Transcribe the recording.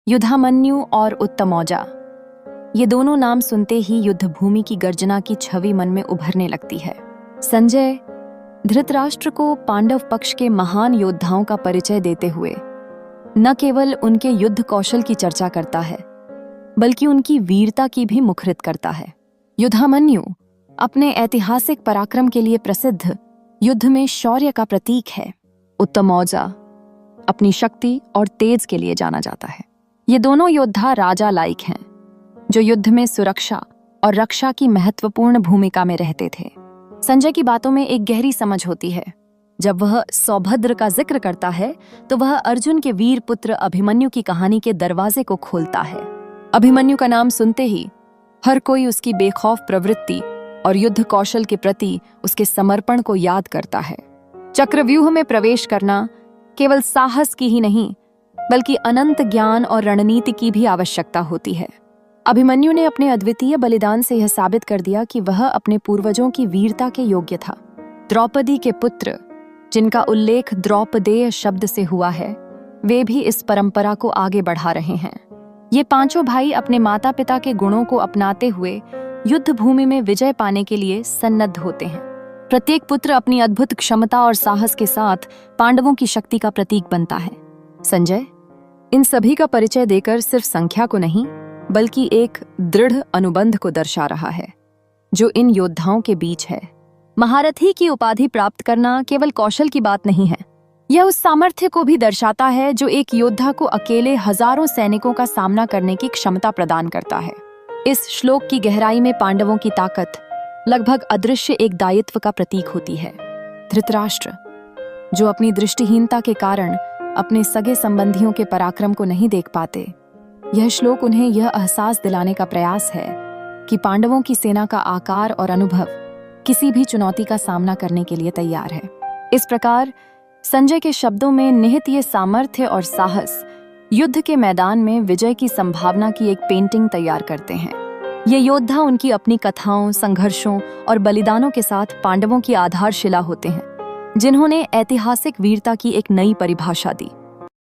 युधामन्यु और उत्तमौजा, ये दोनों नाम सुनते ही युद्ध भूमि की गर्जना की छवि मन में उभरने लगती है। संजय धृतराष्ट्र को पांडव पक्ष के महान योद्धाओं का परिचय देते हुए न केवल उनके युद्ध कौशल की चर्चा करता है, बल्कि उनकी वीरता की भी मुखरित करता है। युधामन्यु अपने ऐतिहासिक पराक्रम के लिए प्रसिद्ध युद्ध में शौर्य का प्रतीक है। उत्तमौजा अपनी शक्ति और तेज के लिए जाना जाता है। ये दोनों योद्धा राजा लायक हैं, जो युद्ध में सुरक्षा और रक्षा की महत्वपूर्ण भूमिका में रहते थे। संजय की बातों में एक गहरी समझ होती है। जब वह सौभद्र का जिक्र करता है तो वह अर्जुन के वीर पुत्र अभिमन्यु की कहानी के दरवाजे को खोलता है। अभिमन्यु का नाम सुनते ही हर कोई उसकी बेखौफ प्रवृत्ति और युद्ध कौशल के प्रति उसके समर्पण को याद करता है। चक्रव्यूह में प्रवेश करना केवल साहस की ही नहीं, बल्कि अनंत ज्ञान और रणनीति की भी आवश्यकता होती है। अभिमन्यु ने अपने अद्वितीय बलिदान से यह साबित कर दिया कि वह अपने पूर्वजों की वीरता के योग्य था। द्रौपदी के पुत्र, जिनका उल्लेख द्रौपदेय शब्द से हुआ है, वे भी इस परंपरा को आगे बढ़ा रहे हैं। ये पांचों भाई अपने माता पिता के गुणों को अपनाते हुए युद्ध भूमि में विजय पाने के लिए सन्नद्ध होते हैं। प्रत्येक पुत्र अपनी अद्भुत क्षमता और साहस के साथ पांडवों की शक्ति का प्रतीक बनता है। संजय इन सभी का परिचय देकर सिर्फ संख्या को नहीं, बल्कि एक दृढ़ अनुबंध को दर्शा रहा है जो इन योद्धाओं के बीच है। महारथी की उपाधि प्राप्त करना केवल कौशल की बात नहीं है, यह उस सामर्थ्य को भी दर्शाता है जो एक योद्धा को अकेले हजारों सैनिकों का सामना करने की क्षमता प्रदान करता है। इस श्लोक की गहराई में पांडवों की ताकत लगभग अदृश्य एक दायित्व का प्रतीक होती है। धृतराष्ट्र, जो अपनी दृष्टिहीनता के कारण अपने सगे संबंधियों के पराक्रम को नहीं देख पाते, यह श्लोक उन्हें यह एहसास दिलाने का प्रयास है कि पांडवों की सेना का आकार और अनुभव किसी भी चुनौती का सामना करने के लिए तैयार है। इस प्रकार संजय के शब्दों में निहित ये सामर्थ्य और साहस युद्ध के मैदान में विजय की संभावना की एक पेंटिंग तैयार करते हैं। ये योद्धा उनकी अपनी कथाओं, संघर्षों और बलिदानों के साथ पांडवों की आधारशिला होते हैं, जिन्होंने ऐतिहासिक वीरता की एक नई परिभाषा दी।